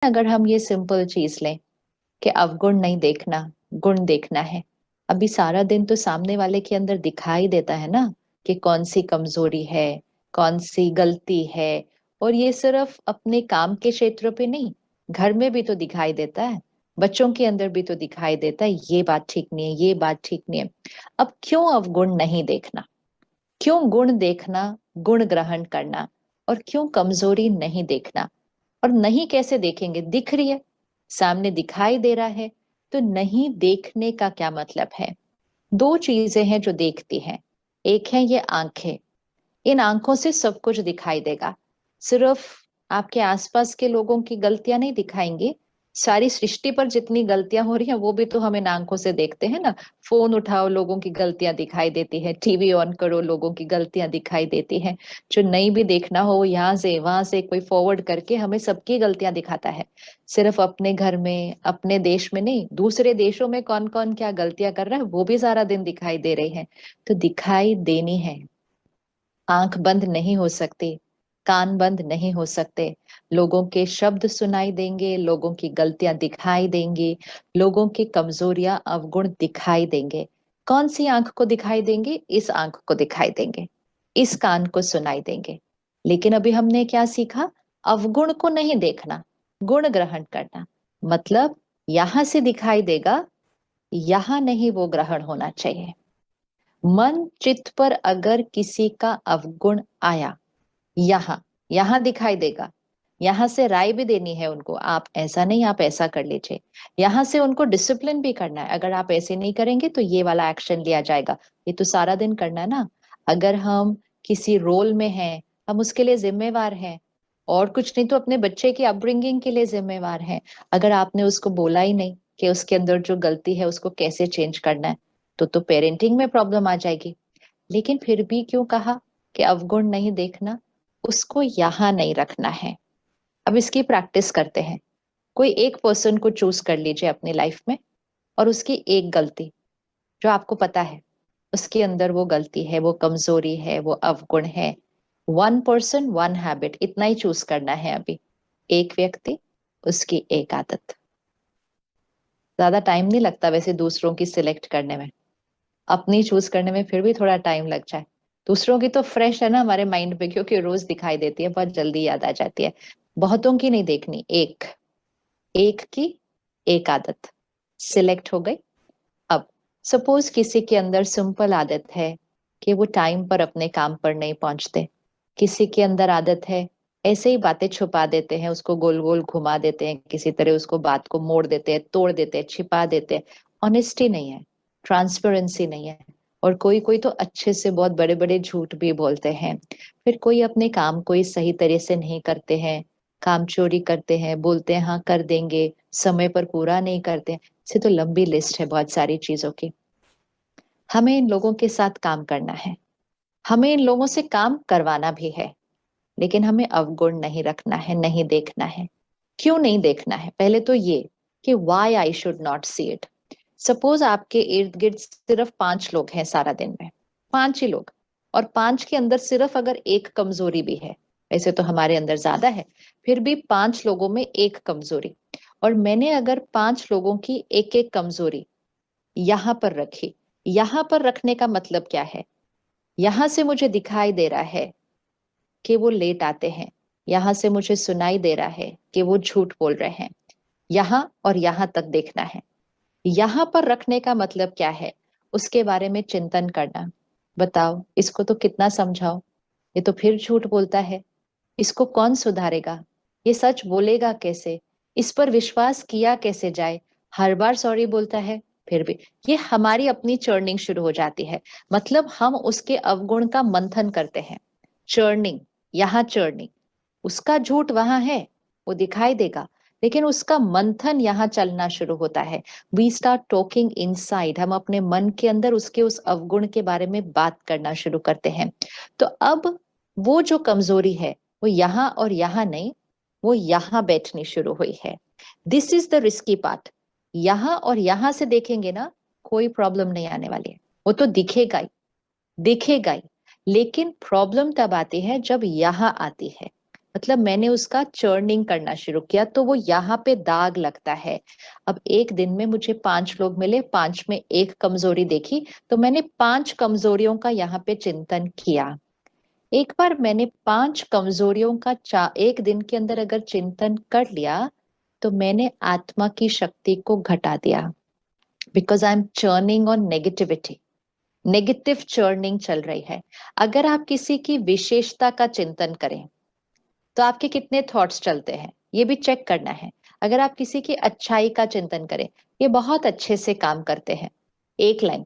अगर हम ये सिंपल चीज लें कि अवगुण नहीं देखना, गुण देखना है। अभी सारा दिन तो सामने वाले के अंदर दिखाई देता है ना कि कौन सी कमजोरी है, कौन सी गलती है। और ये सिर्फ अपने काम के क्षेत्र पे नहीं, घर में भी तो दिखाई देता है, बच्चों के अंदर भी तो दिखाई देता है। ये बात ठीक नहीं है, ये बात ठीक नहीं है। अब क्यों अवगुण नहीं देखना, क्यों गुण देखना, गुण ग्रहण करना, और क्यों कमजोरी नहीं देखना। और नहीं कैसे देखेंगे, दिख रही है, सामने दिखाई दे रहा है, तो नहीं देखने का क्या मतलब है। दो चीजें हैं जो देखती हैं। एक है ये आंखें, इन आंखों से सब कुछ दिखाई देगा। सिर्फ आपके आसपास के लोगों की गलतियां नहीं दिखाएंगी, सारी सृष्टि पर जितनी गलतियां हो रही हैं वो भी तो हम इन आंखों से देखते हैं ना। फोन उठाओ, लोगों की गलतियां दिखाई देती है। टीवी ऑन करो, लोगों की गलतियां दिखाई देती हैं। जो नहीं भी देखना हो वो यहाँ से वहां से कोई फॉरवर्ड करके हमें सबकी गलतियां दिखाता है। सिर्फ अपने घर में, अपने देश में नहीं, दूसरे देशों में कौन कौन क्या गलतियां कर रहा है वो भी सारा दिन दिखाई दे रही है। तो दिखाई देनी है। आंख बंद नहीं हो सकती, कान बंद नहीं हो सकते। लोगों के शब्द सुनाई देंगे, लोगों की गलतियां दिखाई देंगी, लोगों की कमजोरियां अवगुण दिखाई देंगे। कौन सी आंख को दिखाई देंगे? इस आंख को दिखाई देंगे, इस कान को सुनाई देंगे। लेकिन अभी हमने क्या सीखा? अवगुण को नहीं देखना, गुण ग्रहण करना। मतलब यहां से दिखाई देगा, यहां नहीं वो ग्रहण होना चाहिए। मन चित्त पर अगर किसी का अवगुण आया, यहाँ यहाँ दिखाई देगा। यहाँ से राय भी देनी है उनको, आप ऐसा नहीं, आप ऐसा कर लीजिए। यहाँ से उनको डिसिप्लिन भी करना है, अगर आप ऐसे नहीं करेंगे तो ये वाला एक्शन लिया जाएगा। ये तो सारा दिन करना है ना। अगर हम किसी रोल में हैं, हम उसके लिए जिम्मेवार हैं। और कुछ नहीं तो अपने बच्चे की अपब्रिंगिंग के लिए जिम्मेवार हैं। अगर आपने उसको बोला ही नहीं कि उसके अंदर जो गलती है उसको कैसे चेंज करना है, तो पेरेंटिंग में प्रॉब्लम आ जाएगी। लेकिन फिर भी क्यों कहा कि अवगुण नहीं देखना, उसको यहां नहीं रखना है। अब इसकी प्रैक्टिस करते हैं। कोई एक पर्सन को चूज कर लीजिए अपनी लाइफ में, और उसकी एक गलती जो आपको पता है उसके अंदर वो गलती है, वो कमजोरी है, वो अवगुण है। वन पर्सन वन हैबिट, इतना ही चूज करना है अभी। एक व्यक्ति, उसकी एक आदत। ज्यादा टाइम नहीं लगता वैसे दूसरों की सिलेक्ट करने में, अपनी चूज करने में फिर भी थोड़ा टाइम लग जाए। दूसरों की तो फ्रेश है ना हमारे माइंड पे, क्योंकि रोज दिखाई देती है, बहुत जल्दी याद आ जाती है। बहुतों की नहीं देखनी, एक, एक की एक आदत सिलेक्ट हो गई। अब सपोज किसी के अंदर सिंपल आदत है कि वो टाइम पर अपने काम पर नहीं पहुंचते। किसी के अंदर आदत है ऐसे ही बातें छुपा देते हैं, उसको गोल गोल घुमा देते हैं, किसी तरह उसको बात को मोड़ देते हैं, तोड़ देते हैं, छिपा देते हैं। ऑनेस्टी नहीं है, ट्रांसपेरेंसी नहीं है। और कोई कोई तो अच्छे से बहुत बड़े बड़े झूठ भी बोलते हैं। फिर कोई अपने काम को ही सही तरह से नहीं करते हैं, काम चोरी करते हैं, बोलते हैं हाँ कर देंगे, समय पर पूरा नहीं करते हैं। से तो लंबी लिस्ट है बहुत सारी चीजों की। हमें इन लोगों के साथ काम करना है, हमें इन लोगों से काम करवाना भी है। लेकिन हमें अवगुण नहीं रखना है, नहीं देखना है। क्यों नहीं देखना है? पहले तो ये कि why I should not see it. Suppose आपके इर्द गिर्द सिर्फ 5 लोग हैं सारा दिन में, 5 ही लोग, और 5 के अंदर सिर्फ अगर एक कमजोरी भी है, वैसे तो हमारे अंदर ज्यादा है, फिर भी 5 लोगों में एक कमजोरी। और मैंने अगर 5 लोगों की एक एक कमजोरी यहां पर रखी, यहां पर रखने का मतलब क्या है? यहां से मुझे दिखाई दे रहा है कि वो लेट आते हैं, यहां से मुझे सुनाई दे रहा है कि वो झूठ बोल रहे हैं। यहां और यहां तक देखना है। यहां पर रखने का मतलब क्या है? उसके बारे में चिंतन करना। बताओ इसको तो कितना समझाओ, ये तो फिर झूठ बोलता है, इसको कौन सुधारेगा, ये सच बोलेगा कैसे, इस पर विश्वास किया कैसे जाए, हर बार सॉरी बोलता है फिर भी। ये हमारी अपनी चर्निंग शुरू हो जाती है। मतलब हम उसके अवगुण का मंथन करते हैं। चर्निंग, यहाँ चर्निंग, उसका झूठ वहां है, वो दिखाई देगा, लेकिन उसका मंथन यहाँ चलना शुरू होता है। वी स्टार्ट टॉकिंग इनसाइड, हम अपने मन के अंदर उसके उस अवगुण के बारे में बात करना शुरू करते हैं। तो अब वो जो कमजोरी है वो यहाँ और यहाँ नहीं, वो यहाँ बैठनी शुरू हुई है। This is the risky part. यहाँ और यहाँ से देखेंगे ना, कोई प्रॉब्लम नहीं आने वाली है, वो तो दिखेगा ही, दिखेगा ही। लेकिन प्रॉब्लम तब आती है जब यहाँ आती है, मतलब मैंने उसका चर्निंग करना शुरू किया तो वो यहाँ पे दाग लगता है। अब एक दिन में मुझे 5 लोग मिले, 5 में एक कमजोरी देखी, तो मैंने 5 कमजोरियों का यहाँ पे चिंतन किया। एक बार मैंने 5 कमजोरियों का एक दिन के अंदर अगर चिंतन कर लिया, तो मैंने आत्मा की शक्ति को घटा दिया। Because I am churning on negativity, negative churning चल रही है। अगर आप किसी की विशेषता का चिंतन करें तो आपके कितने थॉट्स चलते हैं, ये भी चेक करना है। अगर आप किसी की अच्छाई का चिंतन करें, ये बहुत अच्छे से काम करते हैं, एक लाइन,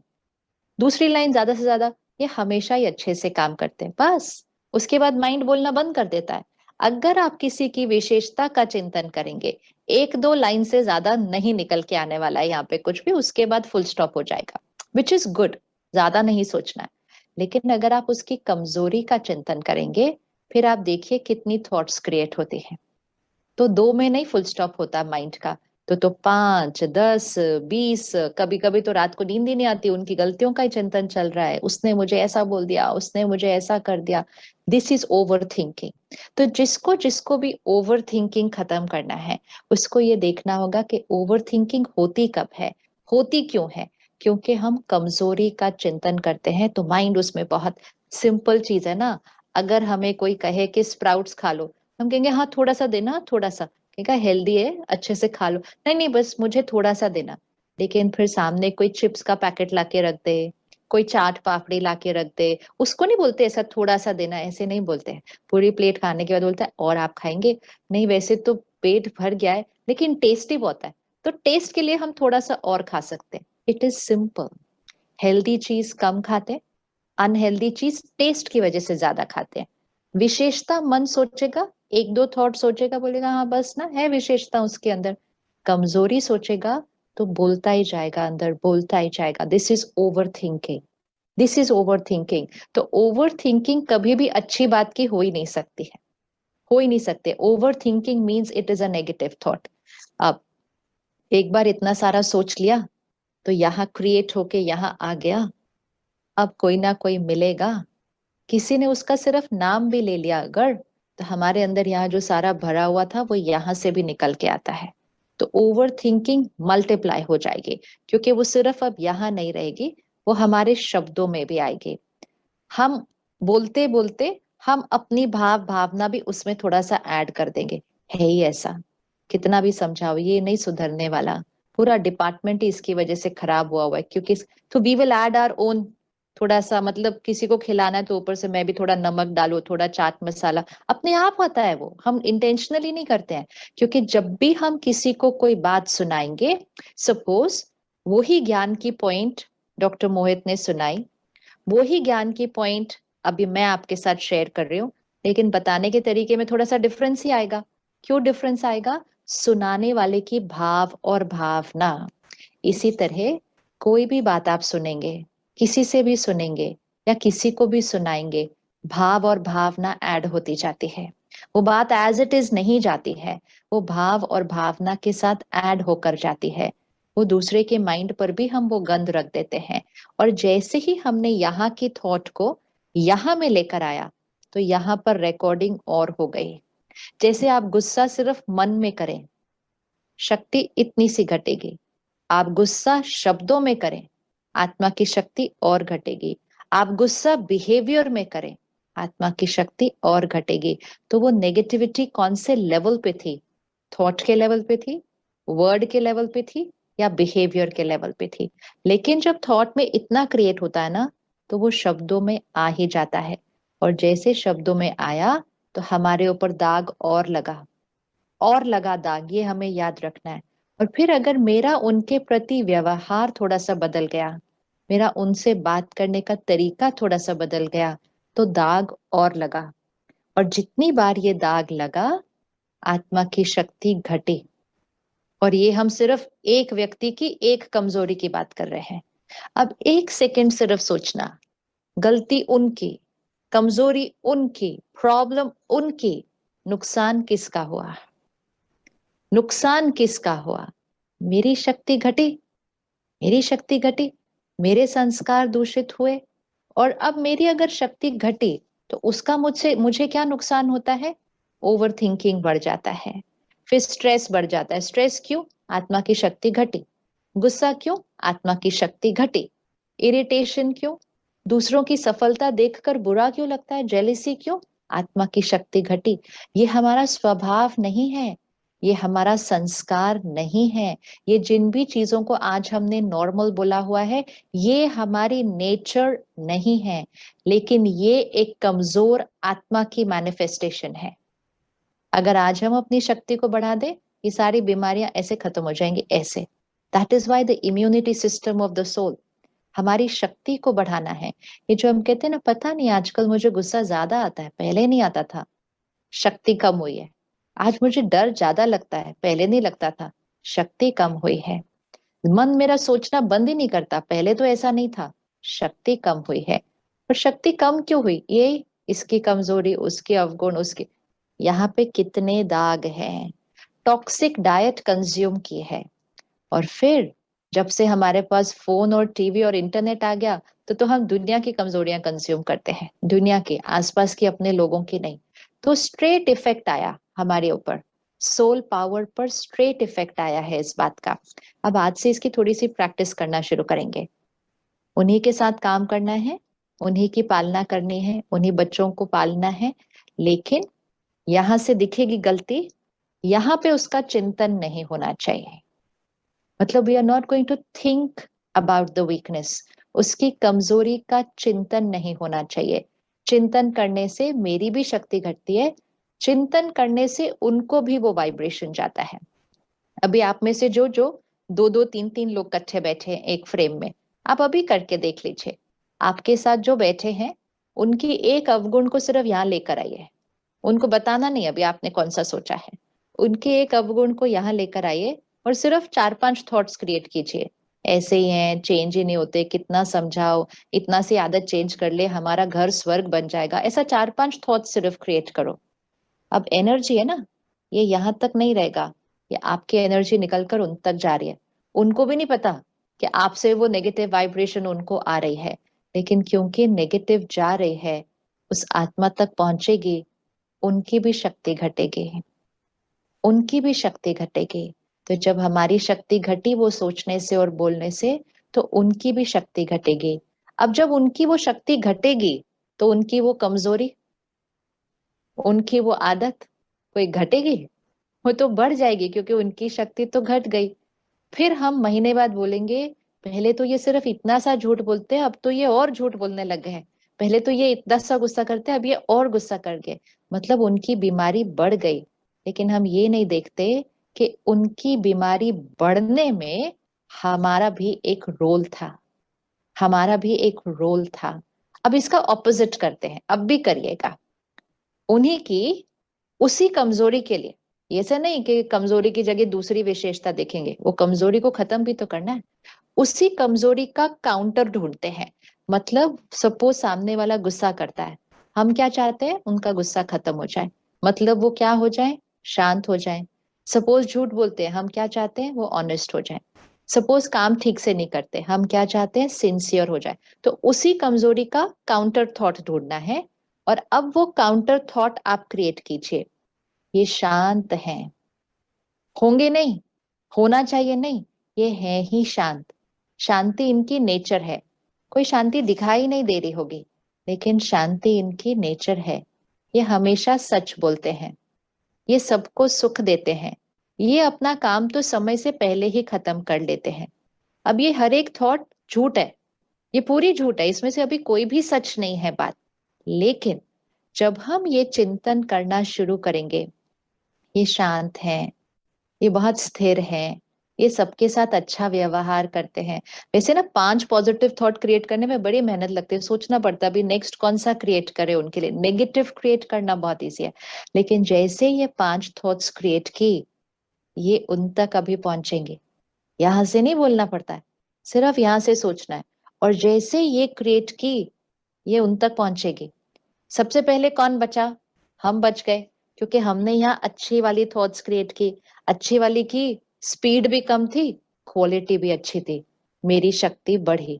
दूसरी लाइन ज्यादा से ज्यादा, ये हमेशा ही अच्छे से काम करते हैं, बस उसके बाद माइंड बोलना बंद कर देता है। अगर आप किसी की विशेषता का चिंतन करेंगे, एक दो लाइन से ज्यादा नहीं निकल के आने वाला है यहाँ पे कुछ भी, उसके बाद फुल स्टॉप हो जाएगा, विच इज गुड, ज्यादा नहीं सोचना है। लेकिन अगर आप उसकी कमजोरी का चिंतन करेंगे, फिर आप देखिए कितनी थॉट्स क्रिएट होती हैं। तो 2 में नहीं फुल स्टॉप होता माइंड का, तो 5, 10, 20, कभी कभी तो रात को नींद ही नहीं आती, उनकी गलतियों का ही चिंतन चल रहा है, उसने मुझे ऐसा बोल दिया, उसने मुझे ऐसा कर दिया। This is over thinking. तो जिसको जिसको भी ओवर थिंकिंग खत्म करना है, उसको ये देखना होगा कि ओवर थिंकिंग होती कब है, होती क्यों है। क्योंकि हम कमजोरी का चिंतन करते हैं, तो माइंड उसमें बहुत सिंपल चीज है ना। अगर हमें कोई कहे कि स्प्राउट्स खा लो, हम कहेंगे हाँ थोड़ा सा देना, थोड़ा सा, कहेगा हेल्दी है अच्छे से खा लो, नहीं नहीं बस मुझे थोड़ा सा देना। लेकिन फिर सामने कोई चिप्स का पैकेट लाके रख दे, कोई चाट पापड़ी लाके रख दे, उसको नहीं बोलते ऐसा थोड़ा सा देना, ऐसे नहीं बोलते हैं। पूरी प्लेट खाने के बाद बोलता है और आप खाएंगे, नहीं वैसे तो पेट भर गया है लेकिन टेस्टी बहुत है, तो टेस्ट के लिए हम थोड़ा सा और खा सकते हैं। It is simple. हेल्दी चीज कम खाते, अनहेल्दी चीज टेस्ट की वजह से ज्यादा खाते हैं। विशेषता मन सोचेगा, एक दो थॉट सोचेगा, बोलेगा हाँ बस ना है विशेषता उसके अंदर। कमजोरी सोचेगा तो बोलता ही जाएगा अंदर, बोलता ही जाएगा। This is over thinking, this is over thinking. तो ओवर थिंकिंग कभी भी अच्छी बात की हो ही नहीं सकती है, हो ही नहीं सकते। Over thinking means it is a negative thought. अब एक बार इतना सारा सोच लिया, तो यहाँ क्रिएट होके यहाँ आ गया। अब कोई ना कोई मिलेगा, किसी ने उसका सिर्फ नाम भी ले लिया अगर, तो हमारे अंदर यहाँ जो सारा भरा हुआ था वो यहाँ से भी निकल के आता है। तो ओवर थिंकिंग मल्टीप्लाई हो जाएगी, क्योंकि वो सिर्फ अब यहाँ नहीं रहेगी, वो हमारे शब्दों में भी आएगी। हम बोलते बोलते हम अपनी भावना भी उसमें थोड़ा सा ऐड कर देंगे। है ही ऐसा, कितना भी समझाओ ये नहीं सुधरने वाला। पूरा डिपार्टमेंट ही इसकी वजह से खराब हुआ है, क्योंकि तो we will add our own. थोड़ा सा मतलब किसी को खिलाना है तो ऊपर से मैं भी थोड़ा नमक डालू, थोड़ा चाट मसाला, अपने आप होता है वो, हम इंटेंशनली नहीं करते हैं। क्योंकि जब भी हम किसी को कोई बात सुनाएंगे, सपोज वही ज्ञान की पॉइंट डॉक्टर मोहित ने सुनाई, वो ही ज्ञान की पॉइंट अभी मैं आपके साथ शेयर कर रही हूँ, लेकिन बताने के तरीके में थोड़ा सा डिफरेंस ही आएगा। क्यों डिफरेंस आएगा? सुनाने वाले की भाव और भावना। इसी तरह कोई भी बात आप सुनेंगे, किसी से भी सुनेंगे या किसी को भी सुनाएंगे, भाव और भावना ऐड होती जाती है। वो बात एज इट इज नहीं जाती है, वो भाव और भावना के साथ ऐड होकर जाती है। वो दूसरे के माइंड पर भी हम वो गंध रख देते हैं। और जैसे ही हमने यहाँ की थॉट को यहाँ में लेकर आया, तो यहाँ पर रिकॉर्डिंग और हो गई। जैसे आप गुस्सा सिर्फ मन में करें, शक्ति इतनी सी घटेगी। आप गुस्सा शब्दों में करें, आत्मा की शक्ति और घटेगी। आप गुस्सा बिहेवियर में करें, आत्मा की शक्ति और घटेगी। तो वो नेगेटिविटी कौन से लेवल पे थी? थॉट के लेवल पे थी, वर्ड के लेवल पे थी, या बिहेवियर के लेवल पे थी? लेकिन जब थॉट में इतना क्रिएट होता है ना, तो वो शब्दों में आ ही जाता है। और जैसे शब्दों में आया, तो हमारे ऊपर दाग और लगा, और लगा दाग, ये हमें याद रखना है। और फिर अगर मेरा उनके प्रति व्यवहार थोड़ा सा बदल गया, मेरा उनसे बात करने का तरीका थोड़ा सा बदल गया, तो दाग और लगा। और जितनी बार ये दाग लगा, आत्मा की शक्ति घटी। और ये हम सिर्फ एक व्यक्ति की एक कमजोरी की बात कर रहे हैं। अब एक सेकंड सिर्फ सोचना, गलती उनकी, कमजोरी उनकी, प्रॉब्लम उनकी, नुकसान किसका हुआ? नुकसान किसका हुआ? मेरी शक्ति घटी, मेरी शक्ति घटी, मेरे संस्कार दूषित हुए। और अब मेरी अगर शक्ति घटी, तो उसका मुझसे मुझे क्या नुकसान होता है? ओवर थिंकिंग बढ़ जाता है, फिर स्ट्रेस बढ़ जाता है। स्ट्रेस क्यों? आत्मा की शक्ति घटी। गुस्सा क्यों? आत्मा की शक्ति घटी। इरिटेशन क्यों? दूसरों की सफलता देखकर बुरा क्यों लगता है? जेलिसी क्यों? आत्मा की शक्ति घटी। ये हमारा स्वभाव नहीं है, ये हमारा संस्कार नहीं है। ये जिन भी चीजों को आज हमने नॉर्मल बोला हुआ है, ये हमारी नेचर नहीं है, लेकिन ये एक कमजोर आत्मा की मैनिफेस्टेशन है। अगर आज हम अपनी शक्ति को बढ़ा दें, ये सारी बीमारियां ऐसे खत्म हो जाएंगी, ऐसे। That is why the immunity system of the soul, हमारी शक्ति को बढ़ाना है। ये जो हम कहते हैं ना, पता नहीं आजकल मुझे गुस्सा ज्यादा आता है, पहले नहीं आता था, शक्ति कम हुई है। आज मुझे डर ज्यादा लगता है, पहले नहीं लगता था, शक्ति कम हुई है। मन मेरा सोचना बंद ही नहीं करता, पहले तो ऐसा नहीं था, शक्ति कम हुई है। और शक्ति कम क्यों हुई? ये इसकी कमजोरी, उसके अवगुण, उसके, यहाँ पे कितने दाग हैं, टॉक्सिक डाइट कंज्यूम की है। और फिर जब से हमारे पास फोन और टीवी और इंटरनेट आ गया, तो हम दुनिया की कमजोरियां कंज्यूम करते हैं, दुनिया के आसपास की, अपने लोगों की नहीं। तो स्ट्रेट इफेक्ट आया हमारे ऊपर, सोल पावर पर स्ट्रेट इफेक्ट आया है इस बात का। अब आज से इसकी थोड़ी सी प्रैक्टिस करना शुरू करेंगे, उन्हीं के साथ काम करना है, उन्हीं की पालना करनी है, उन्हीं बच्चों को पालना है। लेकिन यहां से दिखेगी गलती, यहाँ पे उसका चिंतन नहीं होना चाहिए। मतलब we are not going to think about the weakness, उसकी कमजोरी का चिंतन नहीं होना चाहिए। चिंतन करने से मेरी भी शक्ति घटती है, चिंतन करने से उनको भी वो वाइब्रेशन जाता है। अभी आप में से जो जो दो दो तीन तीन लोग इकट्ठे बैठे हैं एक फ्रेम में, आप अभी करके देख लीजिए। आपके साथ जो बैठे हैं, उनकी एक अवगुण को सिर्फ यहाँ लेकर आइए, उनको बताना नहीं अभी आपने कौन सा सोचा है, उनके एक अवगुण को यहाँ लेकर आइए और सिर्फ 4-5 थॉट्स क्रिएट कीजिए। ऐसे ही हैं, चेंज ही नहीं होते, कितना समझाओ, इतना सी आदत चेंज कर ले, हमारा घर स्वर्ग बन जाएगा, ऐसा 4-5 थॉट्स सिर्फ क्रिएट करो। अब एनर्जी है ना, ये यहाँ तक नहीं रहेगा, ये आपकी एनर्जी निकल कर उन तक जा रही है। उनको भी नहीं पता कि आपसे वो नेगेटिव वाइब्रेशन उनको आ रही है, लेकिन क्योंकि नेगेटिव जा रही है, उस आत्मा तक पहुंचेगी, उनकी भी शक्ति घटेगी, उनकी भी शक्ति घटेगी। तो जब हमारी शक्ति घटी वो सोचने से और बोलने से, तो उनकी भी शक्ति घटेगी। अब जब उनकी वो शक्ति घटेगी, तो उनकी वो कमजोरी, उनकी वो आदत कोई घटेगी? वो तो बढ़ जाएगी, क्योंकि उनकी शक्ति तो घट गई। फिर हम महीने बाद बोलेंगे, पहले तो ये सिर्फ इतना सा झूठ बोलते हैं, अब तो ये और झूठ बोलने लग गए हैं। पहले तो ये इतना सा गुस्सा करते हैं, अब ये और गुस्सा कर गए। मतलब उनकी बीमारी बढ़ गई। लेकिन हम ये नहीं देखते कि उनकी बीमारी बढ़ने में हमारा भी एक रोल था, हमारा भी एक रोल था। अब इसका ऑपोजिट करते हैं, अब भी करिएगा। उन्हीं की उसी कमजोरी के लिए, ये से नहीं कि कमजोरी की जगह दूसरी विशेषता देखेंगे, वो कमजोरी को खत्म भी तो करना है। उसी कमजोरी का काउंटर ढूंढते हैं। मतलब सपोज सामने वाला गुस्सा करता है, हम क्या चाहते हैं? उनका गुस्सा खत्म हो जाए, मतलब वो क्या हो जाए? शांत हो जाए। सपोज झूठ बोलते हैं, हम क्या चाहते हैं? वो ऑनेस्ट हो जाए। सपोज काम ठीक से नहीं करते, हम क्या चाहते हैं? सिंसियर हो जाए। तो उसी कमजोरी का काउंटर थॉट ढूंढना है। और अब वो काउंटर थॉट आप क्रिएट कीजिए, ये शांत हैं, होंगे नहीं, होना चाहिए नहीं, ये है ही शांत। शांति इनकी नेचर है। कोई शांति दिखाई नहीं दे रही होगी, लेकिन शांति इनकी नेचर है। ये हमेशा सच बोलते हैं, ये सबको सुख देते हैं, ये अपना काम तो समय से पहले ही खत्म कर लेते हैं। अब ये हर एक थॉट झूठ है, ये पूरी झूठ है, इसमें से अभी कोई भी सच नहीं है बात। लेकिन जब हम ये चिंतन करना शुरू करेंगे, ये शांत हैं, ये बहुत स्थिर हैं, ये सबके साथ अच्छा व्यवहार करते हैं। वैसे ना 5 पॉजिटिव थॉट क्रिएट करने में बड़ी मेहनत लगती है, सोचना पड़ता है अभी नेक्स्ट कौन सा क्रिएट करे उनके लिए। नेगेटिव क्रिएट करना बहुत ईजी है, लेकिन जैसे ये 5 थॉट्स क्रिएट की, ये उन तक अभी पहुंचेंगे। यहां से नहीं बोलना पड़ता है, सिर्फ यहां से सोचना है। और जैसे ये क्रिएट की, ये उन तक पहुंचेगी। सबसे पहले कौन बचा? हम बच गए, क्योंकि हमने यहाँ अच्छी वाली थॉट्स क्रिएट की। अच्छी वाली की, स्पीड भी कम थी, क्वालिटी भी अच्छी थी, मेरी शक्ति बढ़ी।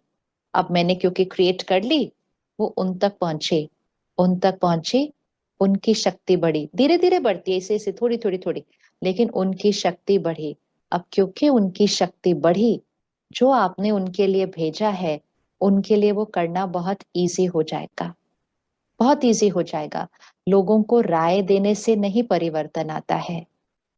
अब मैंने क्योंकि क्रिएट कर ली, वो उन तक पहुंची, उन तक पहुंची, उनकी शक्ति बढ़ी, धीरे धीरे बढ़ती है, इसे थोड़ी थोड़ी थोड़ी, लेकिन उनकी शक्ति बढ़ी। अब क्योंकि उनकी शक्ति बढ़ी, जो आपने उनके लिए भेजा है उनके लिए वो करना बहुत इजी हो जाएगा, बहुत इजी हो जाएगा। लोगों को राय देने से नहीं परिवर्तन आता है,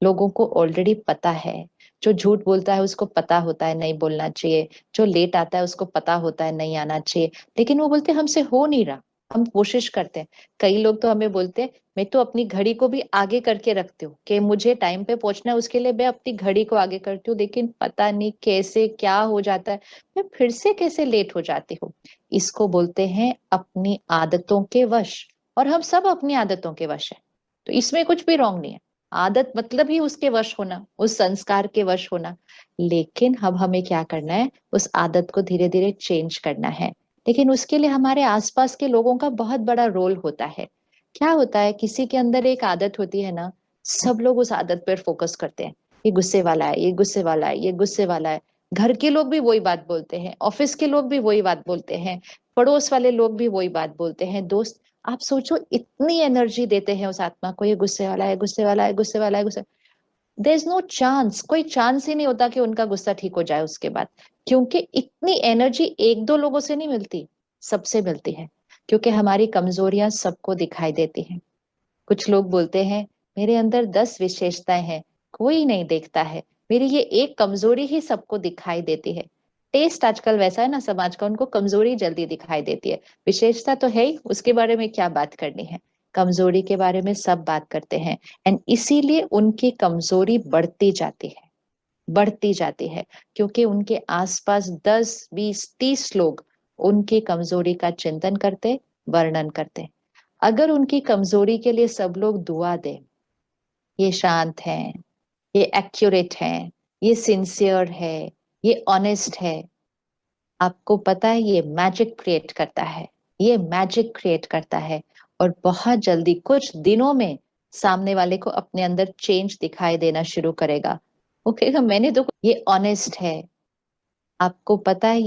लोगों को ऑलरेडी पता है। जो झूठ बोलता है उसको पता होता है नहीं बोलना चाहिए, जो लेट आता है उसको पता होता है नहीं आना चाहिए, लेकिन वो बोलते हमसे हो नहीं रहा। हम कोशिश करते हैं। कई लोग तो हमें बोलते हैं मैं तो अपनी घड़ी को भी आगे करके रखती हूँ कि मुझे टाइम पे पहुंचना है, उसके लिए मैं अपनी घड़ी को आगे करती हूँ, लेकिन पता नहीं कैसे क्या हो जाता है, मैं फिर से कैसे लेट हो जाती हूँ। इसको बोलते हैं अपनी आदतों के वश। और हम सब अपनी आदतों के वश है, तो इसमें कुछ भी रॉन्ग नहीं है। आदत मतलब ही उसके वश होना, उस संस्कार के वश होना। लेकिन अब हमें क्या करना है, उस आदत को धीरे धीरे चेंज करना है। लेकिन उसके लिए हमारे आसपास के लोगों का बहुत बड़ा रोल होता है। क्या होता है, किसी के अंदर एक आदत होती है ना, सब लोग उस आदत पर फोकस करते हैं। ये गुस्से वाला है, ये गुस्से वाला है, ये गुस्से वाला है। घर के लोग भी वही बात बोलते हैं, ऑफिस के लोग भी वही बात बोलते हैं, पड़ोस वाले लोग भी वही बात बोलते हैं, दोस्त। आप सोचो इतनी एनर्जी देते हैं उस आत्मा को, ये गुस्से वाला है, गुस्से वाला है, गुस्से वाला है, गुस्से। देयर इज नो चांस, कोई चांस ही नहीं होता कि उनका गुस्सा ठीक हो जाए उसके बाद। क्योंकि इतनी एनर्जी एक दो लोगों से नहीं मिलती, सबसे मिलती है। क्योंकि हमारी कमजोरियां सबको दिखाई देती हैं। कुछ लोग बोलते हैं मेरे अंदर 10 विशेषताएं हैं, कोई नहीं देखता है, मेरी ये एक कमजोरी ही सबको दिखाई देती है। टेस्ट आजकल वैसा है ना समाज का, उनको कमजोरी जल्दी दिखाई देती है, विशेषता तो है ही, उसके बारे में क्या बात करनी है। कमजोरी के बारे में सब बात करते हैं। एंड इसीलिए उनकी कमजोरी बढ़ती जाती है, बढ़ती जाती है। क्योंकि उनके आसपास 10 20 30 लोग उनकी कमजोरी का चिंतन करते, वर्णन करते। अगर उनकी कमजोरी के लिए सब लोग दुआ दें, ये शांत है, ये एक्यूरेट है, ये सिंसियर है, ये ऑनेस्ट है, आपको पता है ये मैजिक क्रिएट करता है, ये मैजिक क्रिएट करता है। और बहुत जल्दी कुछ दिनों में सामने वाले को अपने अंदर चेंज दिखाई देना शुरू करेगा। वो कहेगा मैंने तो, ये ऑनेस्ट है, आपको पता है